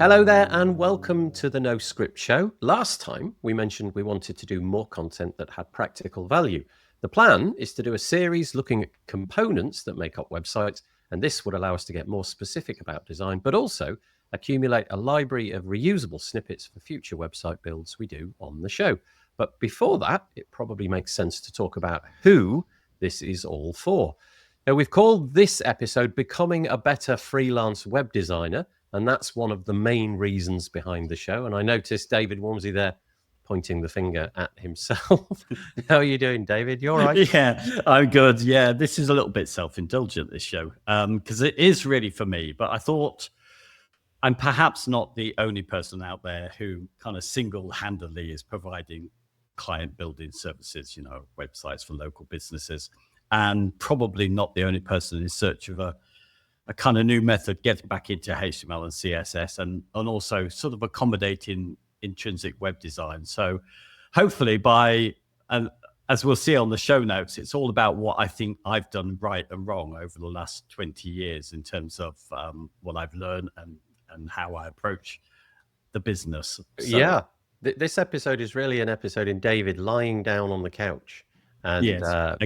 Hello there and welcome to the No Script Show. Last time we mentioned we wanted to do more content that had practical value. The plan is to do a series looking at components that make up websites, and this would allow us to get more specific about design, but also accumulate a library of reusable snippets for future website builds we do on the show. But before that, it probably makes sense to talk about who this is all for. Now, we've called this episode Becoming a Better Freelance Web Designer, and that's one of the main reasons behind the show. And I noticed David Wormsley there pointing the finger at himself. How are you doing, David? You all right? Yeah, I'm good. Yeah, this is a little bit self-indulgent, this show, because it is really for me. But I thought I'm perhaps not the only person out there who kind of single-handedly is providing client building services, websites for local businesses, and probably not the only person in search of a kind of new method getting back into HTML and CSS and also sort of accommodating intrinsic web design. So hopefully as we'll see on the show notes, it's all about what I think I've done right and wrong over the last 20 years in terms of what I've learned and how I approach the business. So, yeah, this episode is really an episode in David lying down on the couch and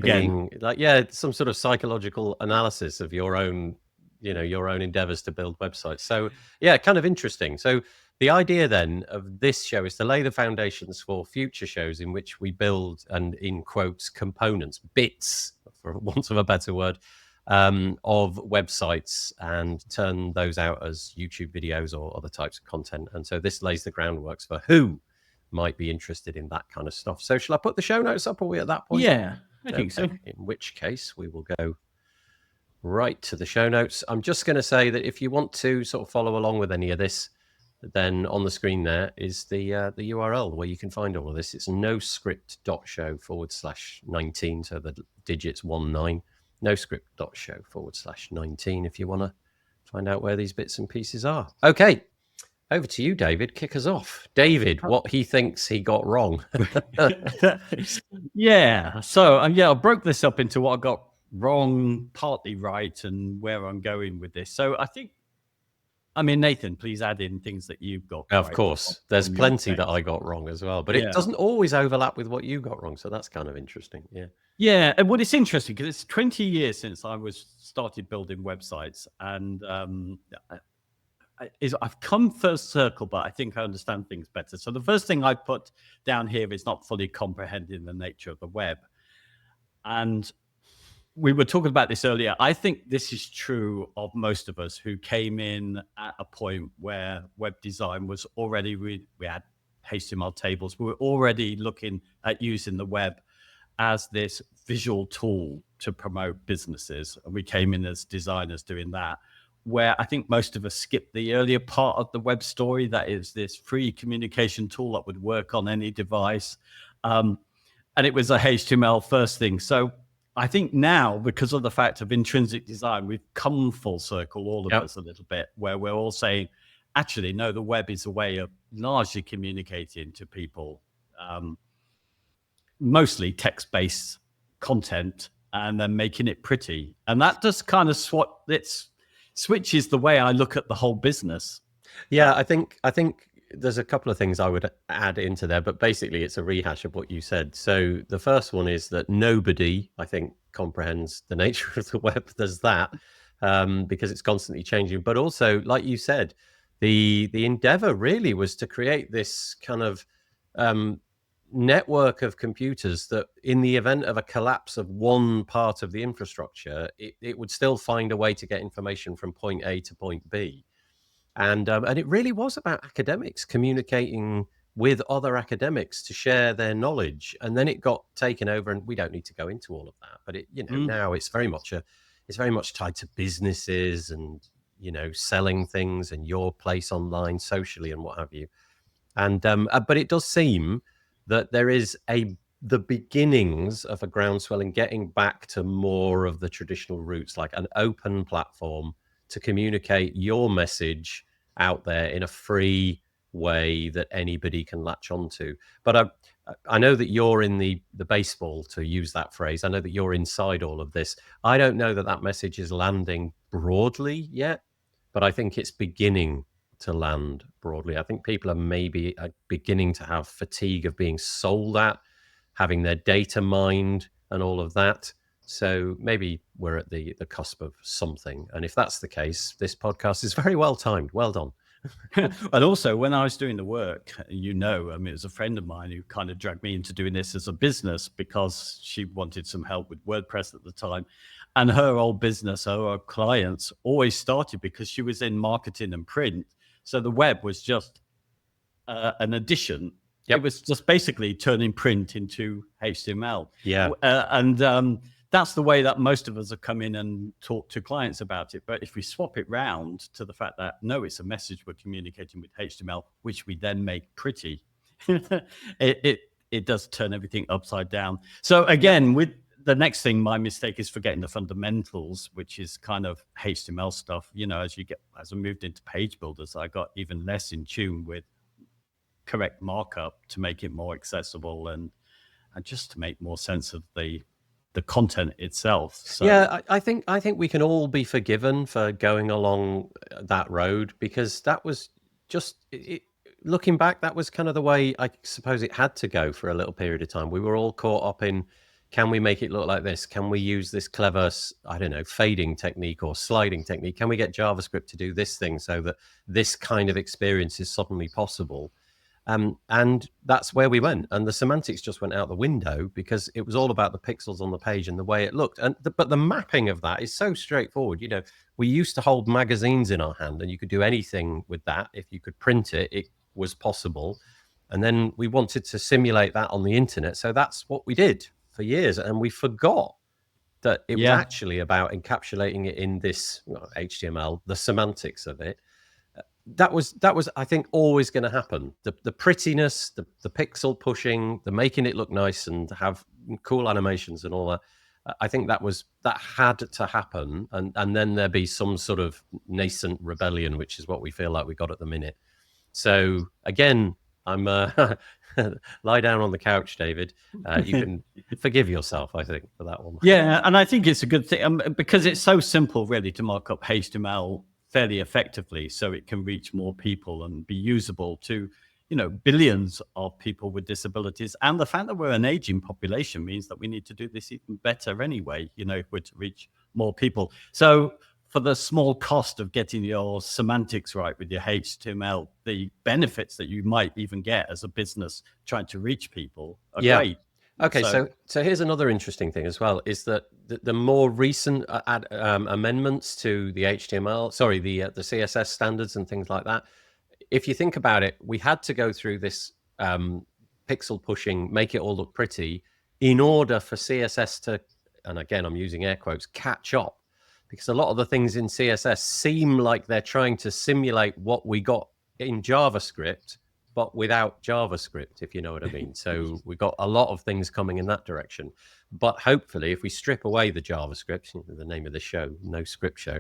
being like, some sort of psychological analysis of your own endeavors to build websites. So yeah, kind of interesting. So the idea then of this show is to lay the foundations for future shows in which we build, and in quotes, components, bits, for want of a better word, of websites and turn those out as YouTube videos or other types of content. And so this lays the groundwork for who might be interested in that kind of stuff. So shall I put the show notes up? Are we at that point? Yeah, I think so. In which case we will go right to the show notes. I'm just going to say that if you want to sort of follow along with any of this, then on the screen there is the URL where you can find all of this. It's noscript.show/19, so the digits 19, noscript.show/19 if you want to find out where these bits and pieces are. Okay, over to you, David. Kick us off. David, what he thinks he got wrong. Yeah, so I broke this up into what I got wrong, partly right, and where I'm going with this. So Nathan, please add in things that you've got of right. Course, there's plenty that I got wrong as well, but it doesn't always overlap with what you got wrong, so that's kind of interesting. Yeah, and well, it's interesting because it's 20 years since I started building websites, and I've come first circle, but I think I understand things better. So the first thing I put down here is not fully comprehending the nature of the web, and we were talking about this earlier. I think this is true of most of us who came in at a point where web design was already, we had HTML tables. We were already looking at using the web as this visual tool to promote businesses. And we came in as designers doing that, where I think most of us skipped the earlier part of the web story. That is this free communication tool that would work on any device. And it was a HTML first thing. So I think now, because of the fact of intrinsic design, we've come full circle, all of us a little bit, where we're all saying, actually, no, the web is a way of largely communicating to people, mostly text-based content, and then making it pretty. And that just kind of switches the way I look at the whole business. Yeah, I think there's a couple of things I would add into there, but basically it's a rehash of what you said. So the first one is that nobody, I think, comprehends the nature of the web. There's that, because it's constantly changing. But also, like you said, the endeavor really was to create this kind of network of computers that in the event of a collapse of one part of the infrastructure, it would still find a way to get information from point A to point B. And it really was about academics communicating with other academics to share their knowledge. And then it got taken over, and we don't need to go into all of that. But now it's very much tied to businesses and selling things and your place online socially and what have you. And but it does seem that there is the beginnings of a groundswell in getting back to more of the traditional roots, like an open platform to communicate your message out there in a free way that anybody can latch onto. But I know that you're in the baseball, to use that phrase. I know that you're inside all of this. I don't know that message is landing broadly yet, but I think it's beginning to land broadly. I think people are maybe beginning to have fatigue of being sold at, having their data mined and all of that. So maybe we're at the cusp of something. And if that's the case, this podcast is very well timed. Well done. And also, when I was doing the work, I mean, it was a friend of mine who kind of dragged me into doing this as a business because she wanted some help with WordPress at the time. And her old business, her clients always started because she was in marketing and print. So the web was just an addition. Yep. It was just basically turning print into HTML. Yeah. And that's the way that most of us have come in and talk to clients about it. But if we swap it round to the fact that, no, it's a message we're communicating with HTML, which we then make pretty, it does turn everything upside down. So again, with the next thing, my mistake is forgetting the fundamentals, which is kind of HTML stuff. As I moved into page builders, I got even less in tune with correct markup to make it more accessible and just to make more sense of the content itself. So yeah, I think we can all be forgiven for going along that road, because that was just looking back, that was kind of the way I suppose it had to go for a little period of time. We were all caught up in, can we make it look like this? Can we use this clever, I don't know, fading technique or sliding technique? Can we get JavaScript to do this thing so that this kind of experience is suddenly possible? And that's where we went, and the semantics just went out the window because it was all about the pixels on the page and the way it looked. But the mapping of that is so straightforward. We used to hold magazines in our hand, and you could do anything with that. If you could print it, it was possible. And then we wanted to simulate that on the internet, so that's what we did for years, and we forgot that it was actually about encapsulating it in this HTML, the semantics of it. That was I think always going to happen. The prettiness, the pixel pushing, the making it look nice and have cool animations and all that. I think that had to happen, and then there be some sort of nascent rebellion, which is what we feel like we got at the minute. So again, I'm lie down on the couch, David. You can forgive yourself, I think, for that one. Yeah, and I think it's a good thing because it's so simple, really, to mark up HTML fairly effectively so it can reach more people and be usable to billions of people with disabilities. And the fact that we're an aging population means that we need to do this even better anyway, if we're to reach more people. So for the small cost of getting your semantics right with your HTML, the benefits that you might even get as a business trying to reach people are great. Okay, so here's another interesting thing as well, is that the more recent amendments to the HTML, the CSS standards and things like that, if you think about it, we had to go through this pixel pushing, make it all look pretty, in order for CSS to, and again, I'm using air quotes, catch up. Because a lot of the things in CSS seem like they're trying to simulate what we got in JavaScript, but without JavaScript, if you know what I mean. So we've got a lot of things coming in that direction. But hopefully, if we strip away the JavaScript, the name of the show, No Script Show,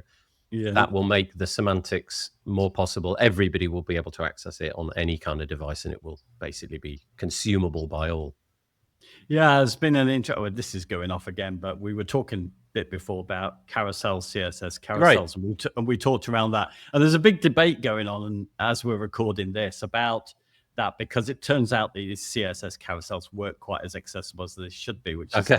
that will make the semantics more possible. Everybody will be able to access it on any kind of device, and it will basically be consumable by all. Yeah, it's been an intro. Well, this is going off again, but we were talking a bit before about carousel CSS carousels, right. and we talked around that. And there's a big debate going on, and as we're recording this, about that, because it turns out these CSS carousels weren't quite as accessible as they should be. Which is,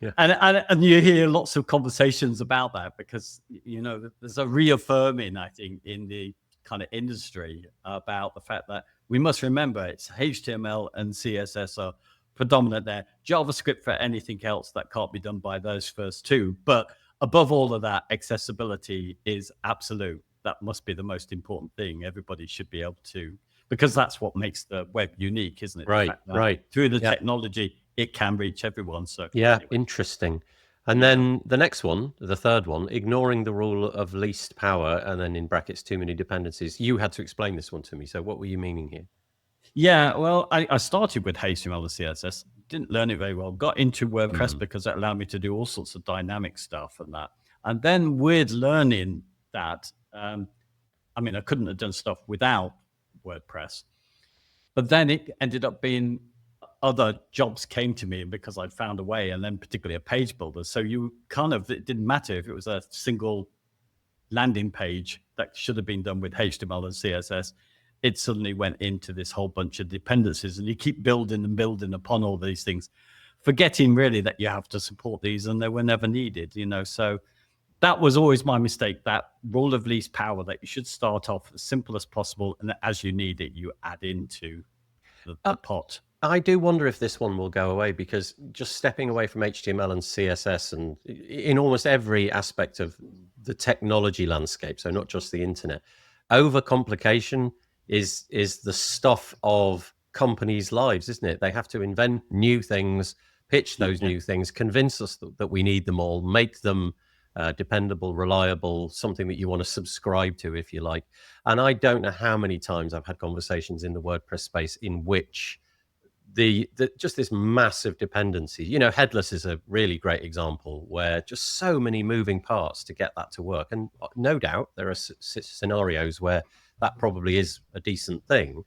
yeah. And you hear lots of conversations about that because there's a reaffirming, I think, in the kind of industry about the fact that we must remember it's HTML and CSS are predominant there. JavaScript for anything else that can't be done by those first two. But above all of that, accessibility is absolute. That must be the most important thing. Everybody should be able to, because that's what makes the web unique, isn't it? Right. Through the technology, it can reach everyone. So anyway. Interesting. And then the next one, the third one, ignoring the rule of least power, and then in brackets, too many dependencies. You had to explain this one to me. So what were you meaning here? Yeah, well, I started with HTML and CSS, didn't learn it very well, got into WordPress because that allowed me to do all sorts of dynamic stuff and that. And then with learning that, I couldn't have done stuff without WordPress. But then it ended up being other jobs came to me because I'd found a way, and then particularly a page builder. So it didn't matter if it was a single landing page that should have been done with HTML and CSS, it suddenly went into this whole bunch of dependencies, and you keep building and building upon all these things, forgetting really that you have to support these, and they were never needed, So that was always my mistake, that rule of least power, that you should start off as simple as possible, and as you need it, you add into the pot. I do wonder if this one will go away, because just stepping away from HTML and CSS and in almost every aspect of the technology landscape, so not just the internet, overcomplication is the stuff of companies' lives, isn't it? They have to invent new things, pitch those new things, convince us that we need them all, make them dependable, reliable, something that you want to subscribe to, if you like. And I don't know how many times I've had conversations in the WordPress space in which the just this massive dependency, headless is a really great example, where just so many moving parts to get that to work. And no doubt there are scenarios where that probably is a decent thing,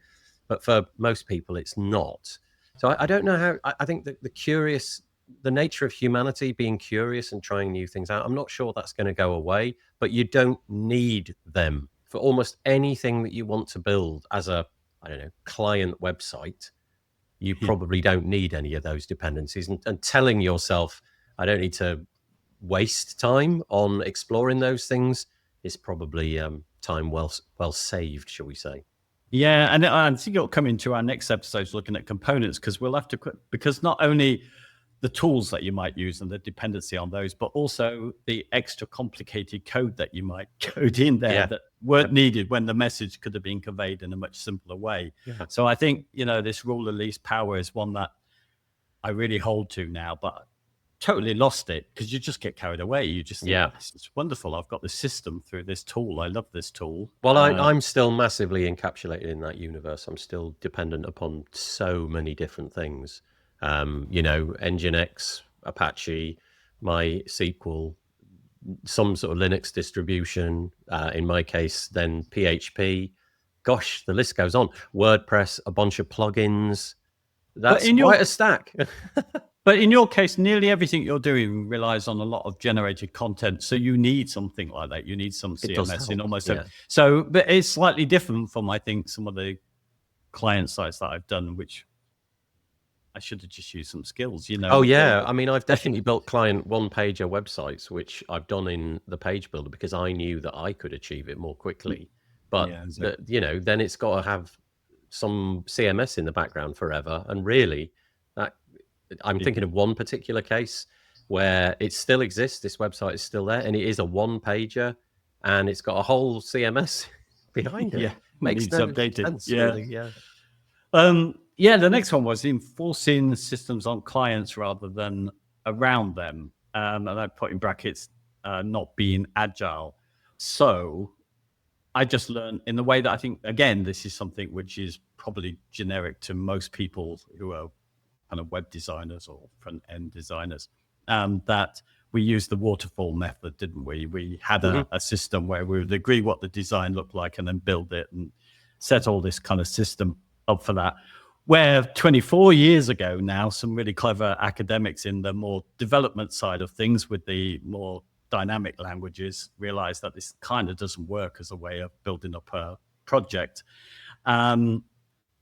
but for most people it's not. So I don't know how. I think that the nature of humanity, being curious and trying new things out, I'm not sure that's going to go away, but you don't need them for almost anything that you want to build as a, client website. You probably don't need any of those dependencies, and telling yourself, I don't need to waste time on exploring those things, is probably time well saved, shall we say. Yeah, and I think it'll come into our next episodes looking at components, because we'll have to, because not only the tools that you might use and the dependency on those, but also the extra complicated code that you might code in there that weren't needed when the message could have been conveyed in a much simpler way. So I think, this rule of least power is one that I really hold to now, but totally lost it because you just get carried away. You just think, it's wonderful. I've got this system through this tool. I love this tool. Well, I'm still massively encapsulated in that universe. I'm still dependent upon so many different things. Nginx, Apache, MySQL, some sort of Linux distribution, in my case, then PHP. Gosh, the list goes on. WordPress, a bunch of plugins. That's quite a stack. But in your case, nearly everything you're doing relies on a lot of generated content. So you need something like that. You need some CMS in almost every. So, but it's slightly different from, I think, some of the client sites that I've done, which I should have just used some skills, Oh yeah, I mean, I've definitely built client one-pager websites, which I've done in the page builder because I knew that I could achieve it more quickly. But then it's got to have some CMS in the background forever. And really, I'm thinking of one particular case where it still exists. This website is still there, and it is a one-pager, and it's got a whole CMS behind it. Makes no sense. Really. The next one was enforcing systems on clients rather than around them. And I put in brackets, not being agile. So I just learned in the way that I think, again, this is something which is probably generic to most people who are kind of web designers or front end designers, that we used the waterfall method, didn't we? We had a system where we would agree what the design looked like and then build it and set all this kind of system up for that. Where 24 years ago now, some really clever academics in the more development side of things with the more dynamic languages realized that this kind of doesn't work as a way of building up a project.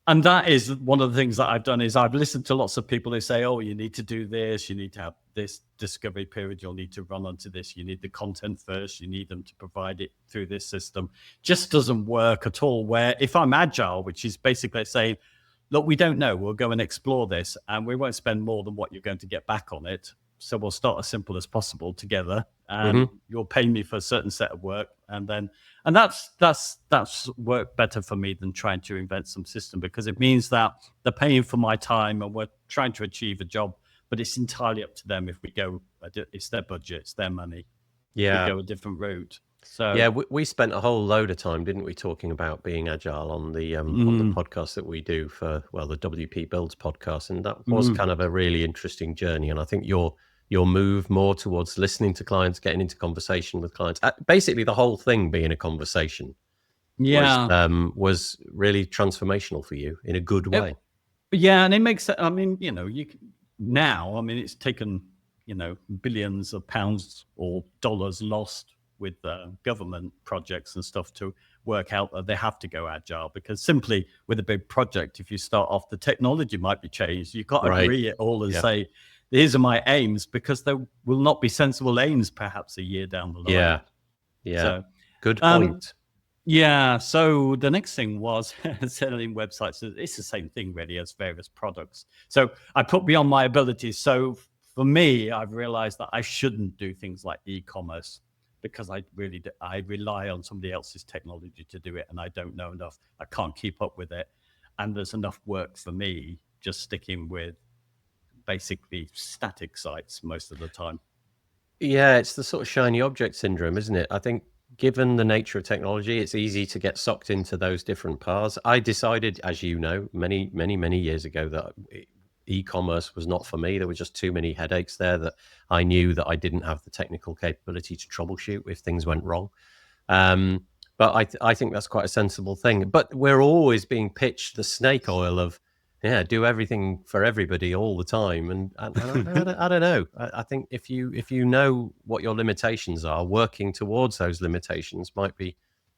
And that is one of the things that I've done is I've listened to lots of people who say, oh, you need to do this, you need to have this discovery period, you'll need to run onto this, you need the content first, you need them to provide it through this system. Just doesn't work at all. Where if I'm agile, which is basically saying, look, we don't know, we'll go and explore this and we won't spend more than what you're going to get back on it. So we'll start as simple as possible together, and you'll pay me for a certain set of work, and that's worked better for me than trying to invent some system, because it means that they're paying for my time and we're trying to achieve a job, but it's entirely up to them if we go. It's their budget, it's their money. We go a different route. So we spent a whole load of time, didn't we, talking about being agile on the podcast that we do for the WP Builds podcast, and that was kind of a really interesting journey. And I think your move more towards listening to clients, getting into conversation with clients, basically the whole thing being a conversation, was really transformational for you in a good way. And it makes it. I mean, it's taken billions of pounds or dollars lost with government projects and stuff to work out that they have to go agile, because simply with a big project, if you start off, the technology might be changed. You can't agree it all and say, these are my aims, because there will not be sensible aims perhaps a year down the line. So, good point. Yeah. So the next thing was selling websites. It's the same thing really as various products. So I put beyond my abilities. So for me, I've realized that I shouldn't do things like e-commerce, because I rely on somebody else's technology to do it, and I don't know enough. I can't keep up with it. And there's enough work for me just sticking with basically static sites most of the time. Yeah, it's the sort of shiny object syndrome, isn't it? I think given the nature of technology, it's easy to get sucked into those different paths. I decided, as you know, many, many, many years ago, that e-commerce was not for me. There were just too many headaches there that I knew that I didn't have the technical capability to troubleshoot if things went wrong. But I think that's quite a sensible thing. But we're always being pitched the snake oil of, do everything for everybody all the time. And I don't know. I think if you know what your limitations are, working towards those limitations might be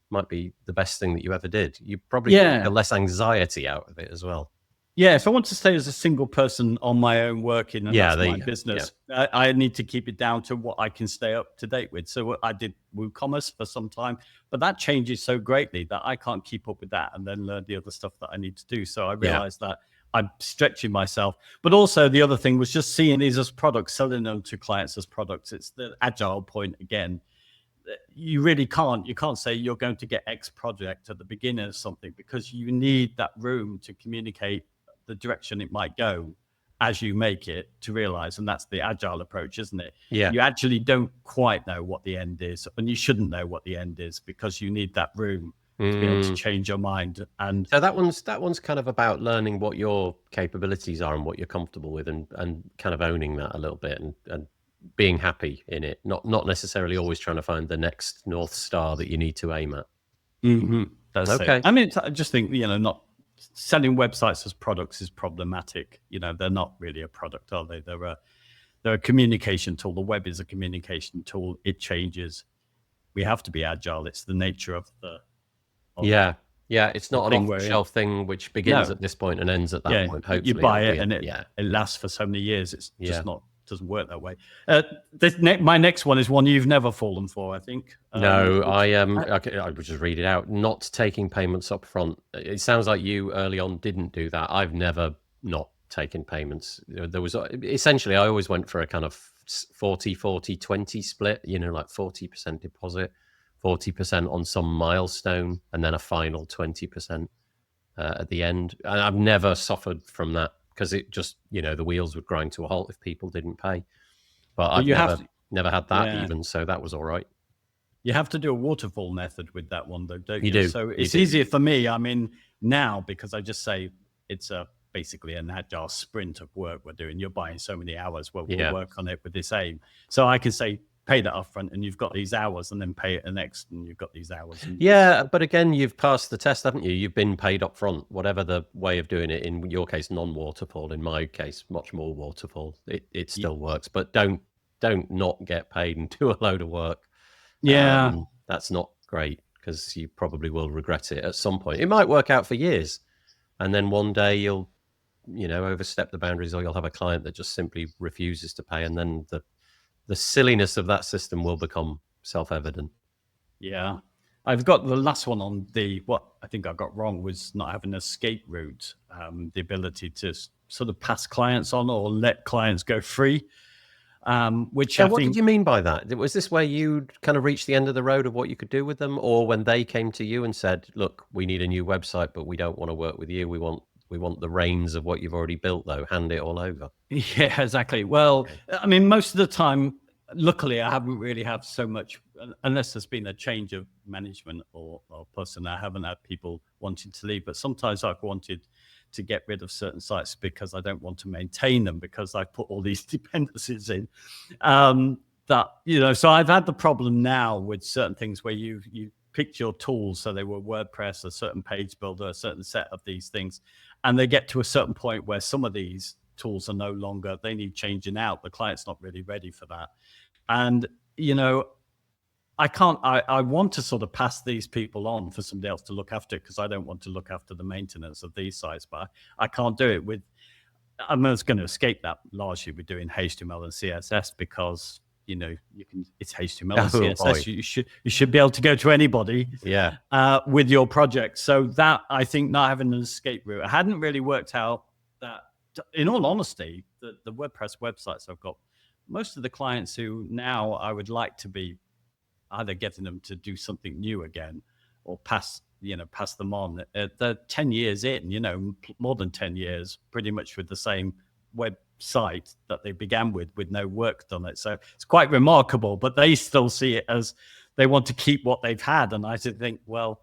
the best thing that you ever did. You probably feel less anxiety out of it as well. Yeah, if I want to stay as a single person on my own working, and that's my business, I need to keep it down to what I can stay up to date with. So I did WooCommerce for some time, but that changes so greatly that I can't keep up with that and then learn the other stuff that I need to do. So I realized that I'm stretching myself. But also the other thing was just seeing these as products, selling them to clients as products. It's the agile point again. You really can't say you're going to get X project at the beginning of something, because you need that room to communicate the direction it might go as you make it, to realize. And that's the agile approach, isn't it? You actually don't quite know what the end is, and you shouldn't know what the end is, because you need that room to be able to change your mind. And so that one's kind of about learning what your capabilities are and what you're comfortable with, and kind of owning that a little bit, and being happy in it, not necessarily always trying to find the next North Star that you need to aim at. That's okay. I mean, I just think, not selling websites as products is problematic. They're not really a product, are they? They're a communication tool. The web is a communication tool. It changes. We have to be agile. It's the nature of the it's not an off-the-shelf thing which begins at this point and ends at that point. Hopefully you buy it and it lasts for so many years. It's just doesn't work that way. My next one is one you've never fallen for, I think. No, I would just read it out. Not taking payments up front. It sounds like you early on didn't do that. I've never not taken payments. There was essentially, I always went for a kind of 40-40-20 split, like 40% deposit, 40% on some milestone, and then a final 20% at the end. And I've never suffered from that, because it just, the wheels would grind to a halt if people didn't pay. But I've never had that even, so that was all right. You have to do a waterfall method with that one, though, don't you? You do. So it's easier for me. I mean, now, because I just say it's basically an agile sprint of work we're doing. You're buying so many hours. Well, we'll work on it with this aim. So I can say, pay that upfront, and you've got these hours, and then pay it the next, and you've got these hours. But again, you've passed the test, haven't you? You've been paid upfront, whatever the way of doing it. In your case, non-waterfall. In my case, much more waterfall. It still works, but don't not get paid and do a load of work. That's not great, because you probably will regret it at some point. It might work out for years, and then one day you'll overstep the boundaries, or you'll have a client that just simply refuses to pay, and then the silliness of that system will become self-evident. Yeah. I've got the last one on what I think I got wrong was not having an escape route, the ability to sort of pass clients on or let clients go free. What did you mean by that? Was this where you kind of reached the end of the road of what you could do with them, or when they came to you and said, look, we need a new website, but we don't want to work with you. We want the reins of what you've already built, though. Hand it all over. Yeah, exactly. Well, I mean, most of the time, luckily, I haven't really had so much, unless there's been a change of management or person. I haven't had people wanting to leave, but sometimes I've wanted to get rid of certain sites because I don't want to maintain them, because I put all these dependencies in. So I've had the problem now with certain things where you picked your tools, so they were WordPress, a certain page builder, a certain set of these things, and they get to a certain point where some of these tools are no longer, they need changing out. The client's not really ready for that. And, I can't. I want to sort of pass these people on for somebody else to look after it, because I don't want to look after the maintenance of these sites. But I can't do it with. I'm just going to escape that largely with doing HTML and CSS, because you can. It's HTML and Oh, boy. CSS. You should be able to go to anybody. Yeah. With your project. So that, I think, not having an escape route, I hadn't really worked out that. In all honesty, the WordPress websites I've got, most of the clients who now I would like to be either getting them to do something new again, or pass them on. They're 10 years in, more than 10 years, pretty much with the same website that they began with no work done it. So it's quite remarkable, but they still see it as they want to keep what they've had. And I think, well,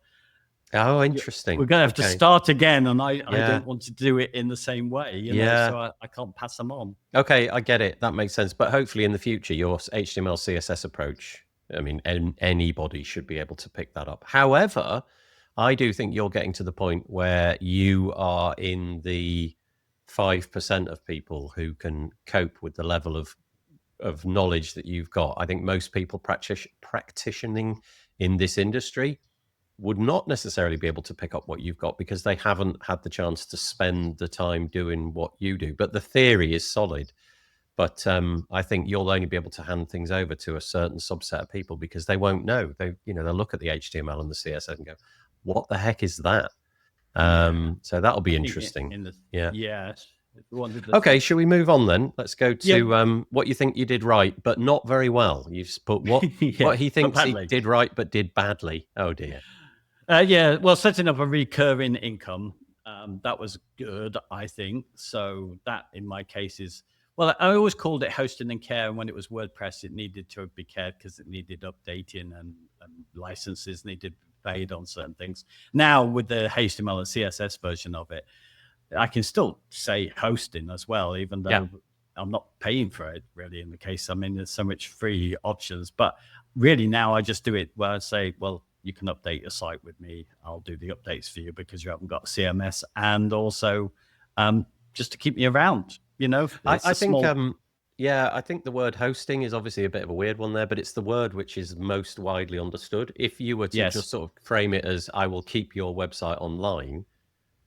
oh, interesting. we're going to have to start again. And I don't want to do it in the same way, so I can't pass them on. Okay, I get it. That makes sense. But hopefully in the future, your HTML, CSS approach, I mean, anybody should be able to pick that up. However, I do think you're getting to the point where you are in the 5% of people who can cope with the level of knowledge that you've got. I think most people practicing in this industry would not necessarily be able to pick up what you've got, because they haven't had the chance to spend the time doing what you do. But the theory is solid. But I think you'll only be able to hand things over to a certain subset of people, because they won't know. They'll look at the HTML and the CSS and go, "What the heck is that?" So that'll be interesting. Yes. Okay, shall we move on then? Let's go to what you think you did right, but not very well. You've put what he thinks he did right, but did badly. Oh dear. Well, setting up a recurring income, that was good, I think. So that, in my case, is, well, I always called it hosting and care. And when it was WordPress, it needed to be cared because it needed updating, and licenses needed to be paid on certain things. Now, with the HTML and CSS version of it, I can still say hosting as well, even though I'm not paying for it really in the case. I mean, there's so much free options. But really now I just do it where I say, well, you can update your site with me. I'll do the updates for you because you haven't got CMS, and also just to keep me around. I think I think the word hosting is obviously a bit of a weird one there, but it's the word which is most widely understood. If you were to just sort of frame it as, I will keep your website online,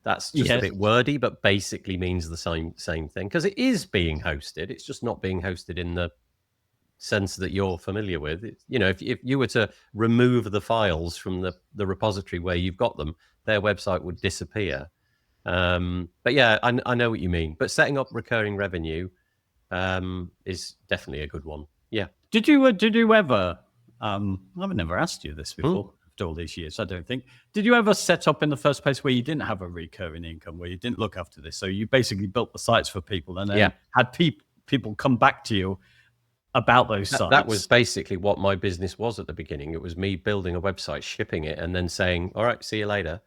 that's just a bit wordy, but basically means the same thing, because it is being hosted. It's just not being hosted in the sense that you're familiar with. If you were to remove the files from the repository where you've got them, their website would disappear. But yeah, I know what you mean. But setting up recurring revenue is definitely a good one. Yeah. Did you ever? I've never asked you this before. After all these years, I don't think. Did you ever set up in the first place where you didn't have a recurring income, where you didn't look after this? So you basically built the sites for people, and then had people come back to you about those sites? That was basically what my business was at the beginning. It was me building a website, shipping it, and then saying, all right, see you later.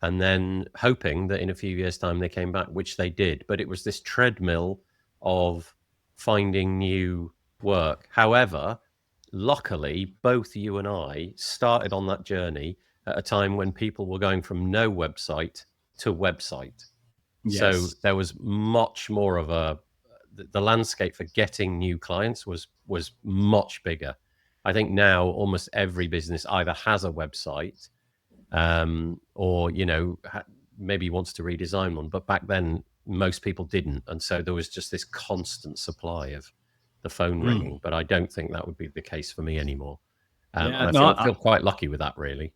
And then hoping that in a few years' time they came back, which they did. But it was this treadmill of finding new work. However, luckily, both you and I started on that journey at a time when people were going from no website to website. So there was much more of the landscape for getting new clients was much bigger. I think now almost every business either has a website or maybe wants to redesign one, but back then most people didn't, and so there was just this constant supply of the phone ringing. But I don't think that would be the case for me anymore. I feel quite lucky with that, really.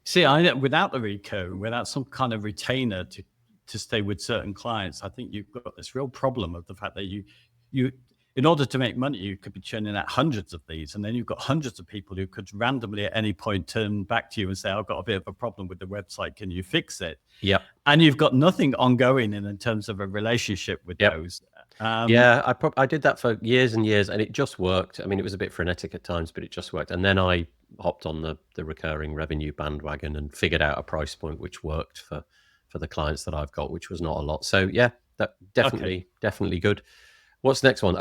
See, without the recurring, without some kind of retainer to stay with certain clients, I think you've got this real problem of the fact that you in order to make money, you could be churning out hundreds of these, and then you've got hundreds of people who could randomly at any point turn back to you and say, I've got a bit of a problem with the website, can you fix it? Yeah. And you've got nothing ongoing in terms of a relationship with those. I did that for years and years, and it just worked. I mean, it was a bit frenetic at times, but it just worked. And then I hopped on the recurring revenue bandwagon and figured out a price point which worked for the clients that I've got, which was not a lot. So yeah, that definitely good. What's the next one?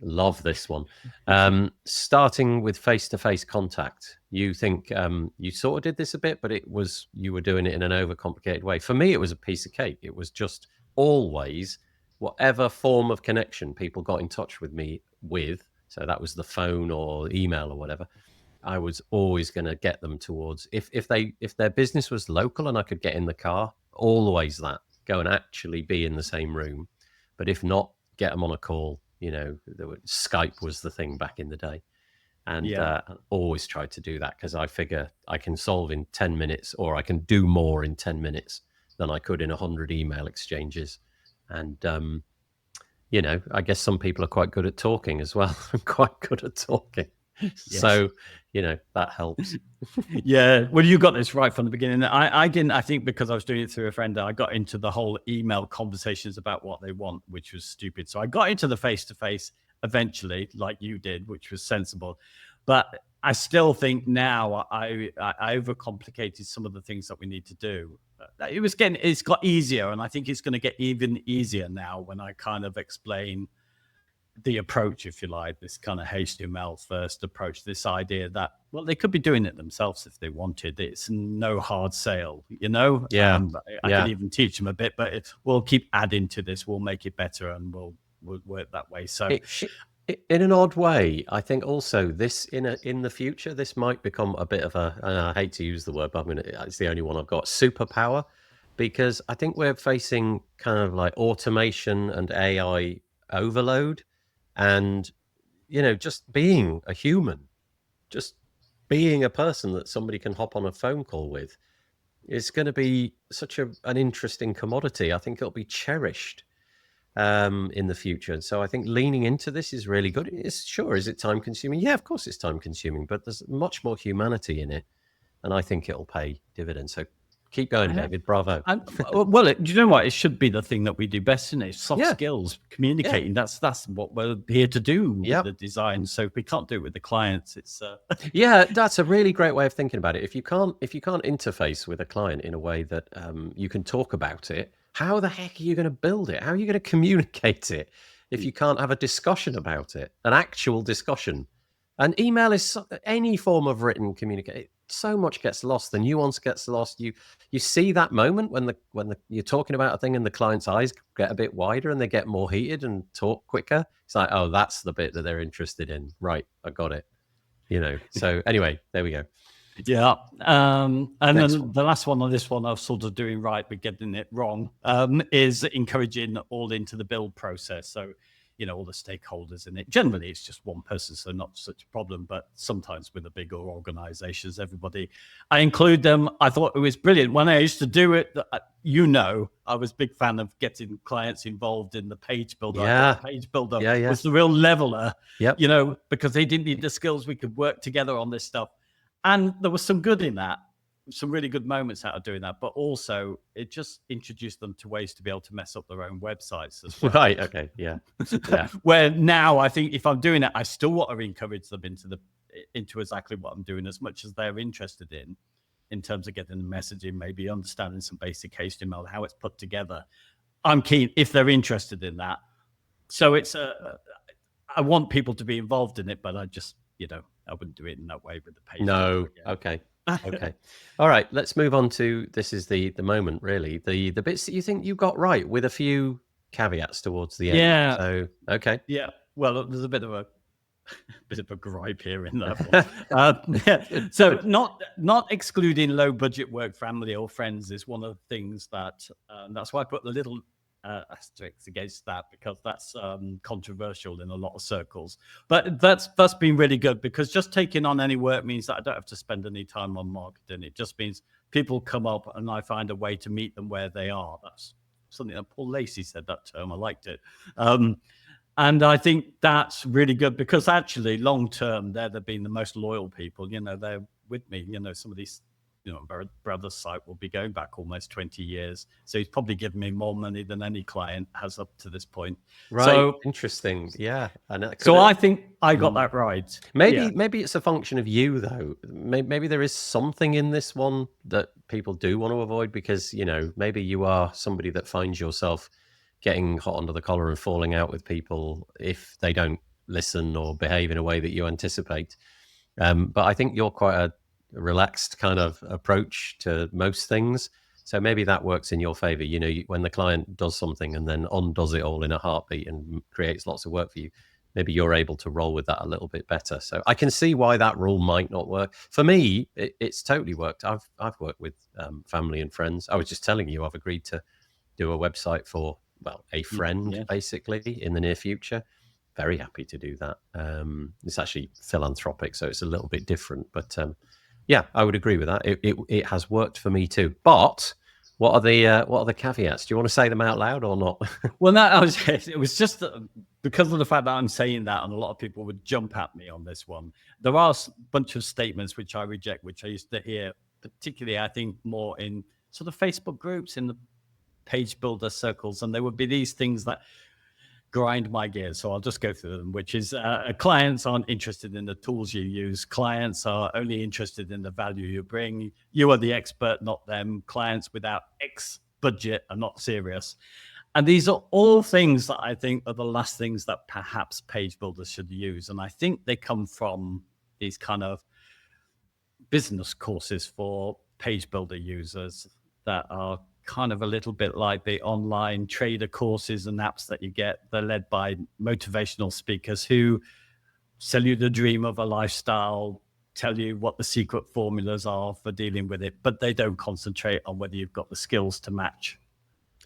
Love this one. Starting with face-to-face contact. You think you sort of did this a bit, but you were doing it in an overcomplicated way. For me, it was a piece of cake. It was just always whatever form of connection people got in touch with me with. So that was the phone or email or whatever. I was always going to get them towards, if their business was local and I could get in the car, always that, go and actually be in the same room. But if not, get them on a call. Skype was the thing back in the day. And I always tried to do that because I figure I can solve in 10 minutes, or I can do more in 10 minutes than I could in 100 email exchanges. And, I guess some people are quite good at talking as well. I'm quite good at talking. Yes. So, that helps. Yeah. Well, you got this right from the beginning. I didn't, I think because I was doing it through a friend, I got into the whole email conversations about what they want, which was stupid. So I got into the face-to-face eventually, like you did, which was sensible. But I still think now I overcomplicated some of the things that we need to do. It's got easier, and I think it's going to get even easier now when I kind of explain the approach, if you like, this kind of HTML first approach, this idea that, well, they could be doing it themselves if they wanted. It's no hard sale, Yeah. I could even teach them a bit, but we'll keep adding to this. We'll make it better, and we'll work that way. So in an odd way, I think also this in the future, this might become a bit of I hate to use the word, but it's the only one I've got, superpower, because I think we're facing kind of like automation and AI overload, and just being a human, just being a person that somebody can hop on a phone call with, is going to be such an interesting commodity. I think it'll be cherished in the future. And so I think leaning into this is really good. Is it time consuming? Yeah, of course it's time consuming, but there's much more humanity in it, and I think it'll pay dividends. So keep going, David. Bravo. Well, do you know what? It should be the thing that we do best in it. Soft skills, communicating. Yeah. That's what we're here to do with the design. So if we can't do it with the clients, it's yeah, that's a really great way of thinking about it. If you can't interface with a client in a way that you can talk about it, how the heck are you going to build it? How are you going to communicate it if you can't have a discussion about it, an actual discussion? And email is any form of written communication. So much gets lost. The nuance gets lost. You see that moment when you're talking about a thing and the client's eyes get a bit wider and they get more heated and talk quicker. It's like, oh, that's the bit that they're interested in. Right, I got it. So anyway, there we go. Yeah. And then the last one on this one, I was sort of doing right, but getting it wrong, is encouraging all into the build process. So, all the stakeholders in it. Generally, it's just one person, so not such a problem. But sometimes with the bigger organizations, everybody, I include them. I thought it was brilliant. When I used to do it, I was a big fan of getting clients involved in the page builder. Yeah. The page builder was the real leveler, because they didn't need the skills. We could work together on this stuff. And there was some good in that, some really good moments out of doing that, but also it just introduced them to ways to be able to mess up their own websites as well. Right. Okay. Yeah. Where now I think if I'm doing it, I still want to encourage them into exactly what I'm doing, as much as they're interested in terms of getting the messaging, maybe understanding some basic HTML, how it's put together. I'm keen if they're interested in that. So I want people to be involved in it, but I just, I wouldn't do it in that way with the page. No. Okay. Okay. All right. Let's move on to, this is the moment, really. The bits that you think you got right, with a few caveats towards the end. Yeah. So, okay. Yeah. Well, there's a bit of a gripe here in that. So not excluding low budget work, family or friends is one of the things that, that's why I put the little asterisks against that, because that's controversial in a lot of circles. But that's been really good, because just taking on any work means that I don't have to spend any time on marketing. It just means people come up and I find a way to meet them where they are. That's something that Paul Lacey said, that term. I liked it. And I think that's really good, because actually long term, they've been the most loyal people. They're with me. Some of these, brother's site will be going back almost 20 years. So he's probably given me more money than any client has up to this point. Right. So interesting. Yeah. So I think I got that right. Maybe it's a function of you, though. Maybe there is something in this one that people do want to avoid, because, maybe you are somebody that finds yourself getting hot under the collar and falling out with people if they don't listen or behave in a way that you anticipate. But I think you're quite a relaxed kind of approach to most things. So maybe that works in your favor. When the client does something and then undoes it all in a heartbeat and creates lots of work for you, maybe you're able to roll with that a little bit better. So I can see why that rule might not work. For me, it's totally worked. I've worked with family and friends. I was just telling you, I've agreed to do a website for, well, a friend, Yeah. basically, in the near future. Very happy to do that. It's actually philanthropic, so it's a little bit different. But yeah, I would agree with that. It has worked for me too. But what are the caveats? Do you want to say them out loud or not? Well, it was just because of the fact that I'm saying that, and a lot of people would jump at me on this one. There are a bunch of statements which I reject, which I used to hear, particularly, I think, more in sort of Facebook groups, in the page builder circles, and there would be these things that grind my gears. So I'll just go through them, which is clients aren't interested in the tools you use. Clients are only interested in the value you bring. You are the expert, not them. Clients without X budget are not serious. And these are all things that I think are the last things that perhaps page builders should use. And I think they come from these kind of business courses for page builder users that are kind of a little bit like the online trader courses and apps that you get. They're led by motivational speakers who sell you the dream of a lifestyle, tell you what the secret formulas are for dealing with it, but they don't concentrate on whether you've got the skills to match.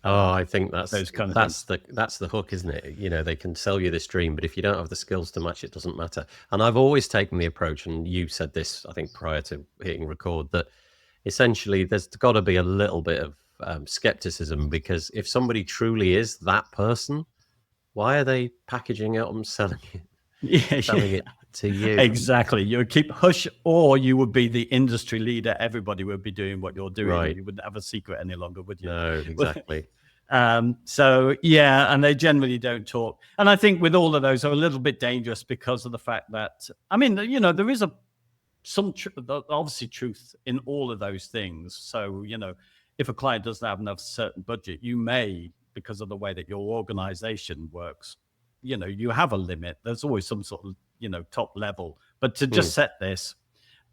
I think that's the hook, isn't it? You know, they can sell you this dream, but if you don't have the skills to match, it doesn't matter. And I've always taken the approach, and you said this, I think, prior to hitting record, that essentially there's got to be a little bit of skepticism, because if somebody truly is that person, why are they packaging it and selling it to you? Exactly. You would keep hush, or you would be the industry leader. Everybody would be doing what you're doing. Right. You wouldn't have a secret any longer, would you? No, exactly. So yeah, and they generally don't talk. And I think with all of those are a little bit dangerous because of the fact that, I mean, you know, there is obviously truth in all of those things. So, you know, if a client doesn't have enough certain budget, you may, because of the way that your organization works, you know, you have a limit. There's always some sort of, you know, top level. But to just set this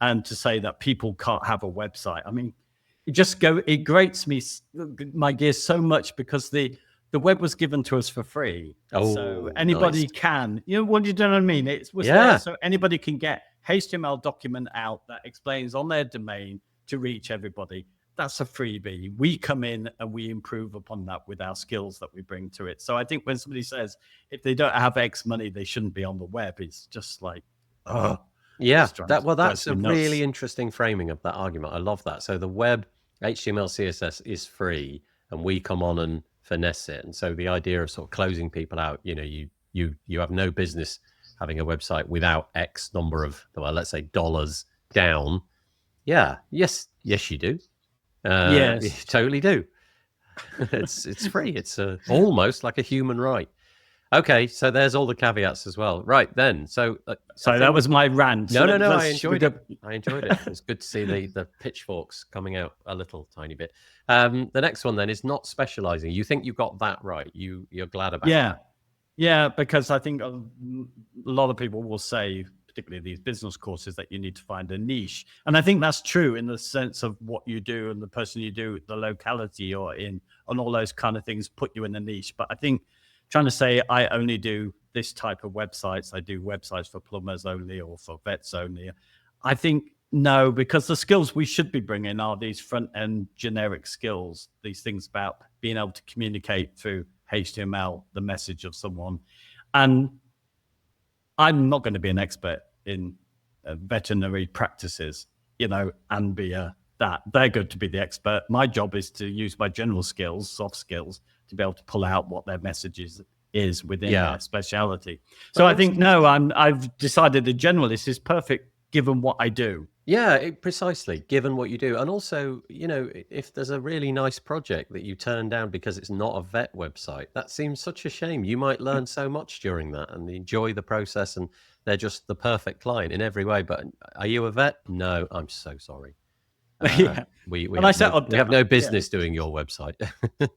and to say that people can't have a website, I mean, it grates my gears so much, because the web was given to us for free. So anybody can, you know what I mean? It was there, so anybody can get HTML document out that explains on their domain to reach everybody. That's a freebie. We come in and we improve upon that with our skills that we bring to it. So I think when somebody says, if they don't have X money, they shouldn't be on the web, it's just like, that's a really interesting framing of that argument. I love that. So the web, HTML, CSS is free, and we come on and finesse it. And so the idea of sort of closing people out, you know, you have no business having a website without X number of, well, let's say dollars down. Yes, you do. Yes, you totally do. It's free. It's almost like a human right. Okay, so there's all the caveats as well. Right then, so that was my rant. No, I enjoyed it. It's good to see the pitchforks coming out a little tiny bit. The next one then is not specializing. You think you got that right? You're glad about that? Yeah, because I think a lot of people will say, particularly these business courses, that you need to find a niche. And I think that's true in the sense of what you do and the person you do, the locality you're in, and all those kind of things put you in a niche. But I think trying to say I only do this type of websites, I do websites for plumbers only or for vets only, I think no, because the skills we should be bringing are these front-end generic skills, these things about being able to communicate through HTML, the message of someone. And I'm not going to be an expert in veterinary practices, you know, and be that. They're good to be the expert. My job is to use my general skills, soft skills, to be able to pull out what their message is within their speciality. So I think, I've decided the generalist is perfect given what I do. Yeah, precisely, given what you do. And also, you know, if there's a really nice project that you turn down because it's not a vet website, that seems such a shame. You might learn so much during that and enjoy the process, and they're just the perfect client in every way. But are you a vet? No, I'm so sorry. We have no business doing your website.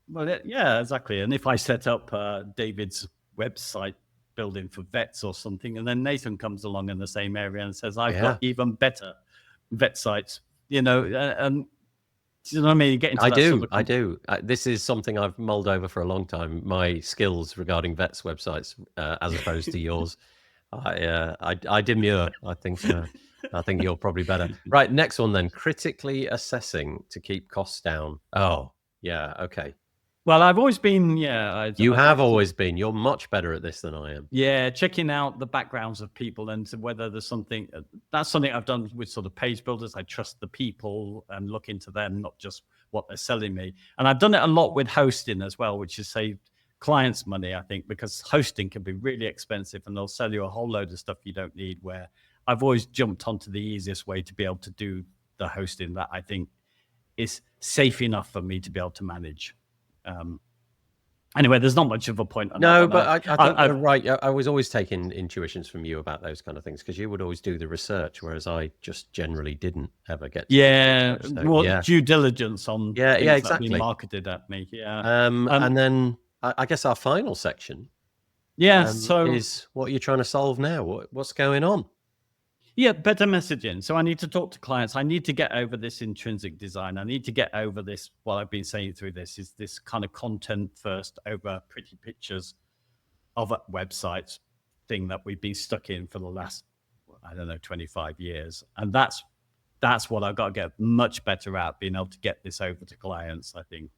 Well, yeah, exactly. And if I set up David's website building for vets or something, and then Nathan comes along in the same area and says, I've got even better vet sites, you know, and Do you know what I mean? You get into I that do. sort of I do. This is something I've mulled over for a long time. My skills regarding vets websites, as opposed to yours. I demur. I think you're probably better. Right. Next one then. Critically assessing to keep costs down. Oh, yeah. Okay. Well, I've always been, You have always been. You're much better at this than I am. Yeah, checking out the backgrounds of people and whether there's something. That's something I've done with sort of page builders. I trust the people and look into them, not just what they're selling me. And I've done it a lot with hosting as well, which has saved clients money, I think, because hosting can be really expensive and they'll sell you a whole load of stuff you don't need, where I've always jumped onto the easiest way to be able to do the hosting that I think is safe enough for me to be able to manage. Anyway, there's not much of a point on No, that. but I think you're right. I was always taking intuitions from you about those kind of things because you would always do the research, whereas I just generally didn't ever get to yeah, do the research, well, yeah. Due diligence on Yeah, things yeah, that exactly. have been marketed at me. Yeah. And then I guess our final section is what you're trying to solve now. What's going on? Yeah, better messaging. So I need to talk to clients. I need to get over this intrinsic design. I need to get over this. What I've been saying through this is this kind of content first over pretty pictures of websites thing that we've been stuck in for the last, 25 years. And that's what I've got to get much better at, being able to get this over to clients, I think.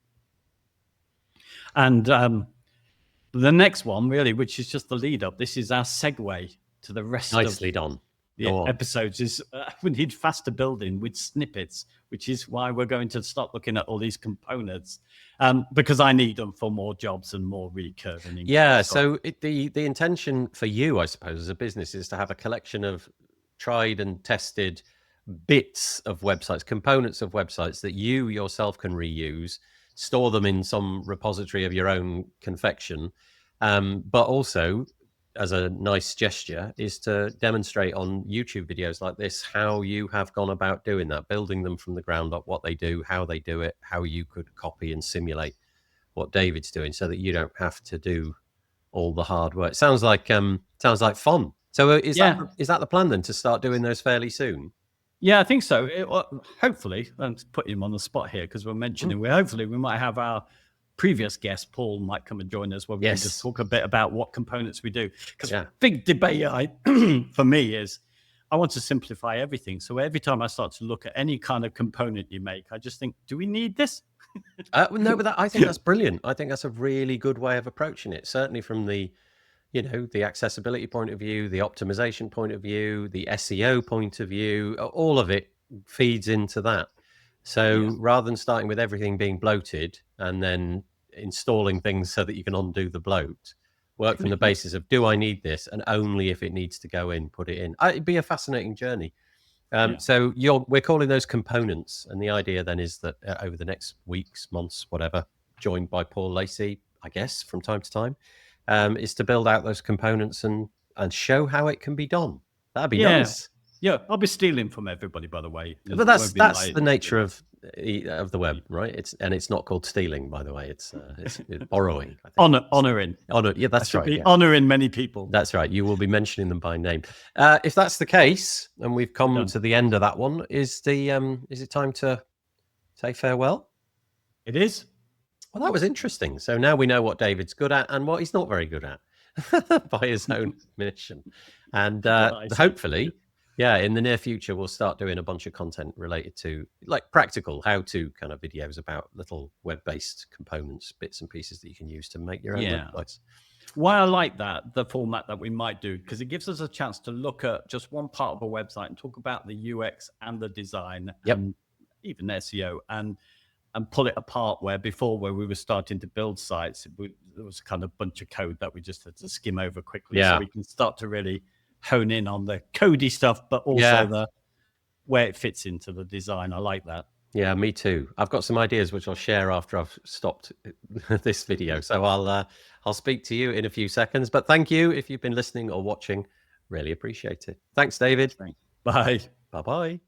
And the next one, really, which is just the lead up, this is our segue to the rest Nicely done. The episodes is we need faster building with snippets, which is why we're going to start looking at all these components, because I need them for more jobs and more recurring. Yeah. So the intention for you, I suppose, as a business is to have a collection of tried and tested bits of websites, components of websites that you yourself can reuse, store them in some repository of your own confection, but also, as a nice gesture, is to demonstrate on YouTube videos like this how you have gone about doing that, building them from the ground up, what they do, how they do it, how you could copy and simulate what David's doing so that you don't have to do all the hard work. Sounds like fun. So is that the plan then, to start doing those fairly soon? Yeah, I think so. Hopefully, I'm putting him on the spot here because we're mentioning hopefully we might have our previous guest Paul might come and join us where we can just talk a bit about what components we do, because big debate for me is I want to simplify everything. So every time I start to look at any kind of component you make, I just think, do we need this? No, but I think that's brilliant. I think that's a really good way of approaching it, certainly from the the accessibility point of view, the optimization point of view, the SEO point of view. All of it feeds into that. So rather than starting with everything being bloated and then installing things so that you can undo the bloat, work from the basis of, do I need this? And only if it needs to go in, put it in. It'd be a fascinating journey. So we're calling those components. And the idea then is that over the next weeks, months, whatever, joined by Paul Lacey, I guess, from time to time, is to build out those components and show how it can be done. That'd be nice. Yeah, I'll be stealing from everybody, by the way. But that's the nature of the web, right? It's not called stealing, by the way. It's borrowing. Honoring. Yeah, that's right. Yeah. Honoring many people. That's right. You will be mentioning them by name. If that's the case, and we've come to the end of that one, is it time to say farewell? It is. Well, that was interesting. So now we know what David's good at and what he's not very good at by his own admission. And hopefully, in the near future, we'll start doing a bunch of content related to like practical how-to kind of videos about little web-based components, bits and pieces that you can use to make your own websites. Why I like the format that we might do, because it gives us a chance to look at just one part of a website and talk about the UX and the design and even SEO and pull it apart, where before, where we were starting to build sites, there was kind of a bunch of code that we just had to skim over quickly. So we can start to really hone in on the codey stuff, but also the where it fits into the design. I like that. Yeah, me too. I've got some ideas which I'll share after I've stopped this video. So I'll speak to you in a few seconds. But thank you if you've been listening or watching. Really appreciate it. Thanks, David. Bye. Bye-bye.